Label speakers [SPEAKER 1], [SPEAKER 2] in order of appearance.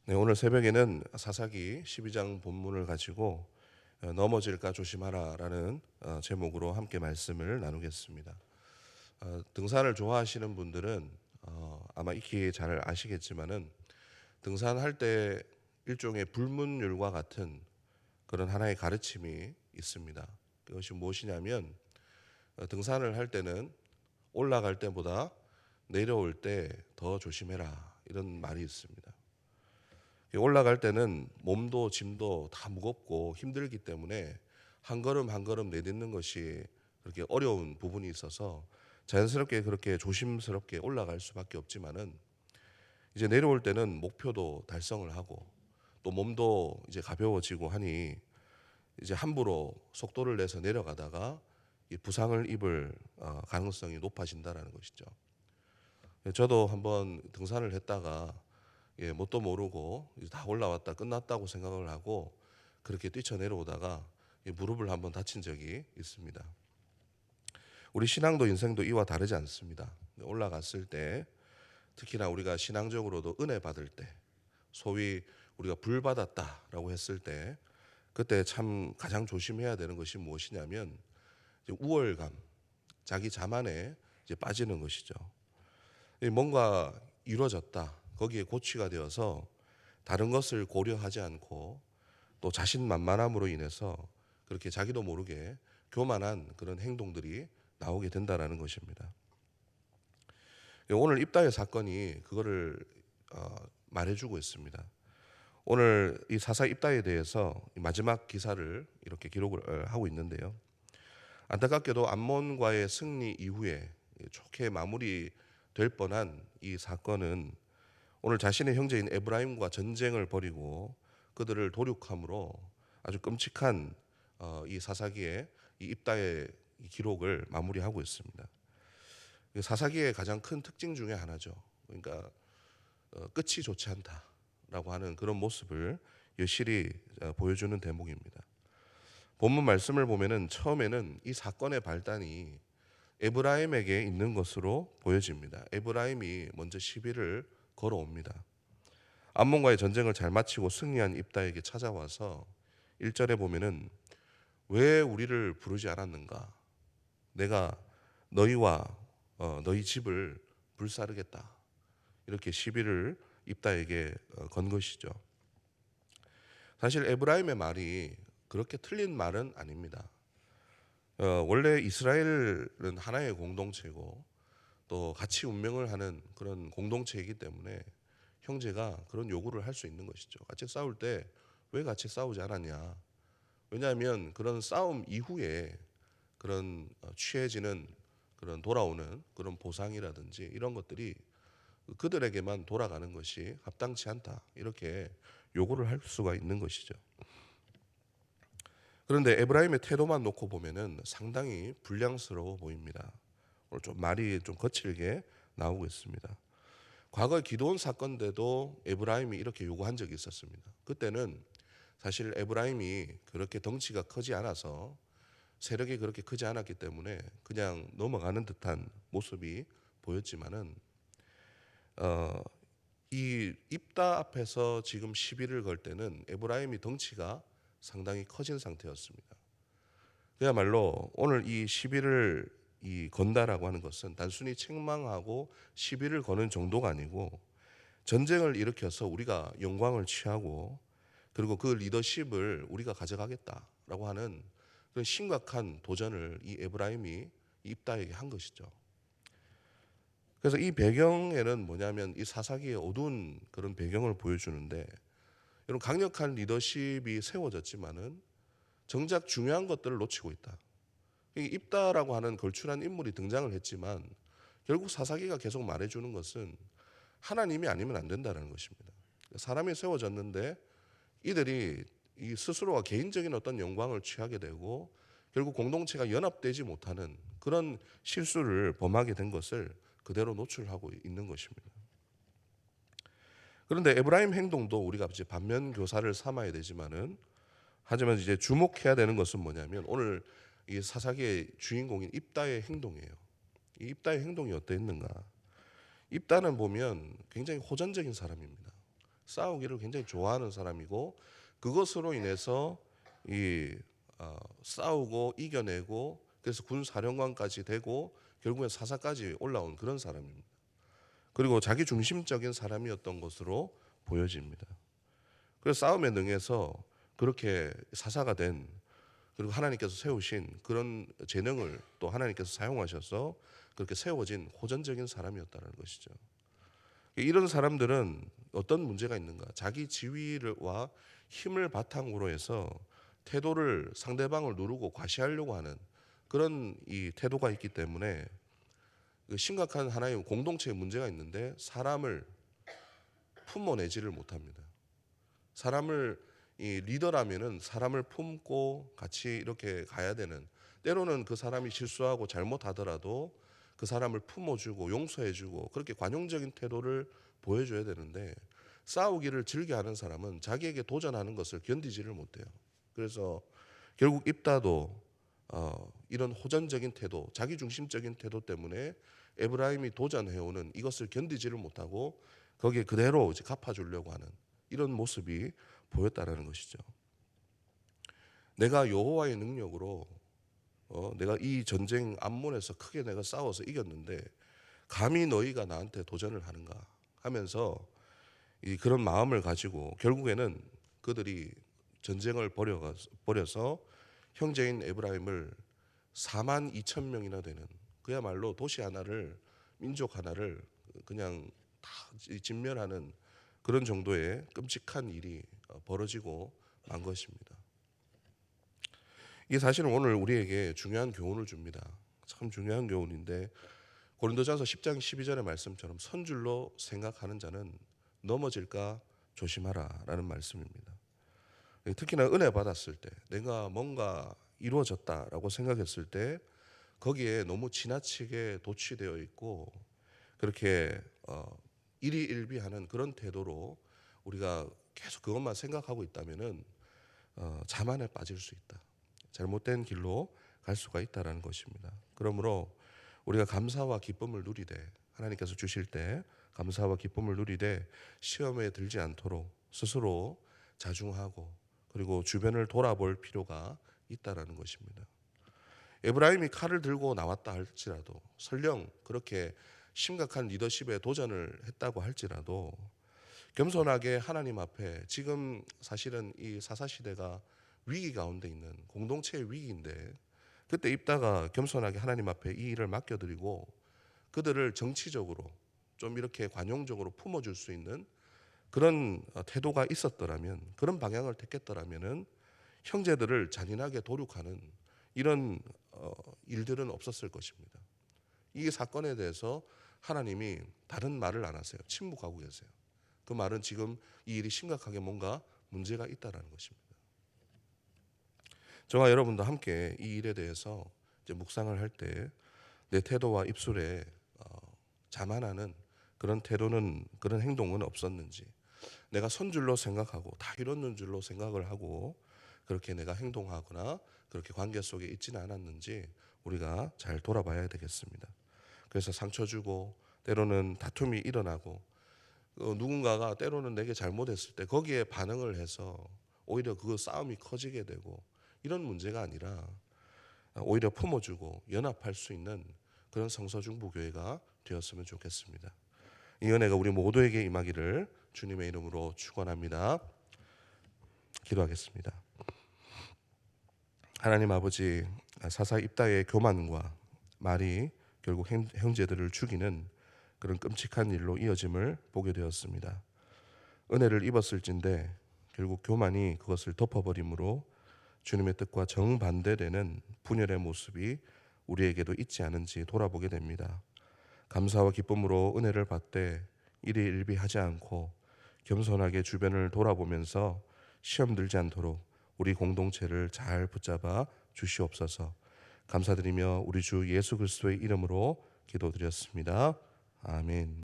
[SPEAKER 1] 네, 오늘 새벽에는 사사기 12장 본문을 가지고 넘어질까 조심하라라는 제목으로 함께 말씀을 나누겠습니다. 등산을 좋아하시는 분들은 아마 익히 잘 아시겠지만은 등산할 때 일종의 불문율과 같은 그런 하나의 가르침이 있습니다. 그것이 무엇이냐면 등산을 할 때는 올라갈 때보다 내려올 때 더 조심해라, 이런 말이 있습니다. 올라갈 때는 몸도 짐도 다 무겁고 힘들기 때문에 한 걸음 한 걸음 내딛는 것이 그렇게 어려운 부분이 있어서 자연스럽게 그렇게 조심스럽게 올라갈 수밖에 없지만은, 이제 내려올 때는 목표도 달성을 하고 또 몸도 이제 가벼워지고 하니 이제 함부로 속도를 내서 내려가다가 이 부상을 입을 가능성이 높아진다라는 것이죠. 저도 한번 등산을 했다가 뭣도 모르고 이제 다 올라왔다 끝났다고 생각을 하고 그렇게 뛰쳐 내려오다가 무릎을 한번 다친 적이 있습니다. 우리 신앙도 인생도 이와 다르지 않습니다. 올라갔을 때, 특히나 우리가 신앙적으로도 은혜 받을 때, 소위 우리가 불 받았다라고 했을 때, 그때 참 가장 조심해야 되는 것이 무엇이냐면 이제 우월감, 자기 자만에 이제 빠지는 것이죠. 뭔가 이루어졌다, 거기에 고취가 되어서 다른 것을 고려하지 않고 또 자신만만함으로 인해서 그렇게 자기도 모르게 교만한 그런 행동들이 나오게 된다라는 것입니다. 오늘 입다의 사건이 그거를 말해주고 있습니다. 오늘 이 사사 입다에 대해서 마지막 기사를 이렇게 기록을 하고 있는데요. 안타깝게도 암몬과의 승리 이후에 좋게 마무리될 뻔한 이 사건은 오늘 자신의 형제인 에브라임과 전쟁을 벌이고 그들을 도륙함으로 아주 끔찍한 이 사사기의 이 입다의 기록을 마무리하고 있습니다. 사사기의 가장 큰 특징 중에 하나죠. 그러니까 끝이 좋지 않다라고 하는 그런 모습을 여실히 보여주는 대목입니다. 본문 말씀을 보면은 처음에는 이 사건의 발단이 에브라임에게 있는 것으로 보여집니다. 에브라임이 먼저 시비를 걸어옵니다. 암몬과의 전쟁을 잘 마치고 승리한 입다에게 찾아와서 1절에 보면은 왜 우리를 부르지 않았는가? 내가 너희와 너희 집을 불사르겠다. 이렇게 시비를 입다에게 건 것이죠. 사실 에브라임의 말이 그렇게 틀린 말은 아닙니다. 원래 이스라엘은 하나의 공동체고 또 같이 운명을 하는 그런 공동체이기 때문에 형제가 그런 요구를 할 수 있는 것이죠. 같이 싸울 때 왜 같이 싸우지 않았냐? 왜냐하면 그런 싸움 이후에 그런 취해지는 그런 돌아오는 그런 보상이라든지 이런 것들이 그들에게만 돌아가는 것이 합당치 않다, 이렇게 요구를 할 수가 있는 것이죠. 그런데 에브라임의 태도만 놓고 보면은 상당히 불량스러워 보입니다. 오늘 좀 말이 좀 거칠게 나오고 있습니다. 과거 기드온 사건 때도 에브라임이 이렇게 요구한 적이 있었습니다. 그때는 사실 에브라임이 그렇게 덩치가 크지 않아서 세력이 그렇게 크지 않았기 때문에 그냥 넘어가는 듯한 모습이 보였지만은 이 입다 앞에서 지금 시비를 걸 때는 에브라임이 덩치가 상당히 커진 상태였습니다. 그야말로 오늘 이 시비를 건다라고 하는 것은 단순히 책망하고 시비를 거는 정도가 아니고 전쟁을 일으켜서 우리가 영광을 취하고 그리고 그 리더십을 우리가 가져가겠다라고 하는 그런 심각한 도전을 이 에브라임이 입다에게 한 것이죠. 그래서 이 배경에는 뭐냐면 이 사사기의 어두운 그런 배경을 보여주는데, 이런 강력한 리더십이 세워졌지만은 정작 중요한 것들을 놓치고 있다. 입다라고 하는 걸출한 인물이 등장을 했지만 결국 사사기가 계속 말해주는 것은 하나님이 아니면 안 된다는 것입니다. 사람이 세워졌는데 이들이 이 스스로가 개인적인 어떤 영광을 취하게 되고 결국 공동체가 연합되지 못하는 그런 실수를 범하게 된 것을 그대로 노출하고 있는 것입니다. 그런데 에브라임 행동도 우리가 이제 반면 교사를 삼아야 되지만은, 하지만 이제 주목해야 되는 것은 뭐냐면 오늘 이 사사기의 주인공인 입다의 행동이에요. 이 입다의 행동이 어땠는가? 입다는 보면 굉장히 호전적인 사람입니다. 싸우기를 굉장히 좋아하는 사람이고, 그것으로 인해서 싸우고 이겨내고, 그래서 군 사령관까지 되고 결국엔 사사까지 올라온 그런 사람입니다. 그리고 자기 중심적인 사람이었던 것으로 보여집니다. 그래서 싸움에 능해서 그렇게 사사가 된, 그리고 하나님께서 세우신 그런 재능을 또 하나님께서 사용하셔서 그렇게 세워진 호전적인 사람이었다는 것이죠. 이런 사람들은 어떤 문제가 있는가? 자기 지위와 힘을 바탕으로 해서 태도를, 상대방을 누르고 과시하려고 하는 그런 이 태도가 있기 때문에 심각한 하나의 공동체의 문제가 있는데, 사람을 품어내지를 못합니다. 사람을, 이 리더라면은 사람을 품고 같이 이렇게 가야 되는, 때로는 그 사람이 실수하고 잘못하더라도 그 사람을 품어주고 용서해주고 그렇게 관용적인 태도를 보여줘야 되는데, 싸우기를 즐겨하는 사람은 자기에게 도전하는 것을 견디지를 못해요. 그래서 결국 입다도 이런 호전적인 태도, 자기중심적인 태도 때문에 에브라임이 도전해오는 이것을 견디지를 못하고 거기에 그대로 이제 갚아주려고 하는 이런 모습이 보였다라는 것이죠. 내가 여호와의 능력으로 내가 이 전쟁 앞문에서 크게 내가 싸워서 이겼는데 감히 너희가 나한테 도전을 하는가 하면서 그런 마음을 가지고 결국에는 그들이 전쟁을 벌여서 형제인 에브라임을 4만 2천 명이나 되는, 그야말로 도시 하나를, 민족 하나를 그냥 다 진멸하는 그런 정도의 끔찍한 일이 벌어지고 만 것입니다. 이게 사실은 오늘 우리에게 중요한 교훈을 줍니다. 참 중요한 교훈인데, 고린도전서 10장 12절의 말씀처럼 선줄로 생각하는 자는 넘어질까 조심하라라는 말씀입니다. 특히나 은혜 받았을 때, 내가 뭔가 이루어졌다라고 생각했을 때 거기에 너무 지나치게 도취되어 있고 그렇게 일희일비하는 그런 태도로 우리가 계속 그것만 생각하고 있다면은 자만에 빠질 수 있다. 잘못된 길로 갈 수가 있다라는 것입니다. 그러므로 우리가 감사와 기쁨을 누리되, 하나님께서 주실 때 감사와 기쁨을 누리되 시험에 들지 않도록 스스로 자중하고 그리고 주변을 돌아볼 필요가 있다라는 것입니다. 에브라임이 칼을 들고 나왔다 할지라도, 설령 그렇게 심각한 리더십에 도전을 했다고 할지라도 겸손하게 하나님 앞에, 지금 사실은 이 사사시대가 위기 가운데 있는 공동체의 위기인데, 그때 입다가 겸손하게 하나님 앞에 이 일을 맡겨드리고 그들을 정치적으로 좀 이렇게 관용적으로 품어줄 수 있는 그런 태도가 있었더라면, 그런 방향을 택했더라면은 형제들을 잔인하게 도륙하는 이런 일들은 없었을 것입니다. 이 사건에 대해서 하나님이 다른 말을 안 하세요. 침묵하고 계세요. 그 말은 지금 이 일이 심각하게 뭔가 문제가 있다라는 것입니다. 저와 여러분도 함께 이 일에 대해서 이제 묵상을 할 때 내 태도와 입술에 자만하는 그런 태도는, 그런 행동은 없었는지, 내가 선줄로 생각하고 다 이뤘는 줄로 생각을 하고 그렇게 내가 행동하거나 그렇게 관계 속에 있지는 않았는지 우리가 잘 돌아봐야 되겠습니다. 그래서 상처 주고 때로는 다툼이 일어나고 누군가가 때로는 내게 잘못했을 때 거기에 반응을 해서 오히려 그 싸움이 커지게 되고, 이런 문제가 아니라 오히려 품어주고 연합할 수 있는 그런 성서중보교회가 되었으면 좋겠습니다. 이 은혜가 우리 모두에게 임하기를 주님의 이름으로 축원합니다. 기도하겠습니다. 하나님 아버지, 사사 입다의 교만과 말이 결국 형제들을 죽이는 그런 끔찍한 일로 이어짐을 보게 되었습니다. 은혜를 입었을진데 결국 교만이 그것을 덮어버림으로 주님의 뜻과 정반대되는 분열의 모습이 우리에게도 있지 않은지 돌아보게 됩니다. 감사와 기쁨으로 은혜를 받되 일희일비하지 않고 겸손하게 주변을 돌아보면서 시험 들지 않도록 우리 공동체를 잘 붙잡아 주시옵소서. 감사드리며 우리 주 예수 그리스도의 이름으로 기도드렸습니다. 아멘.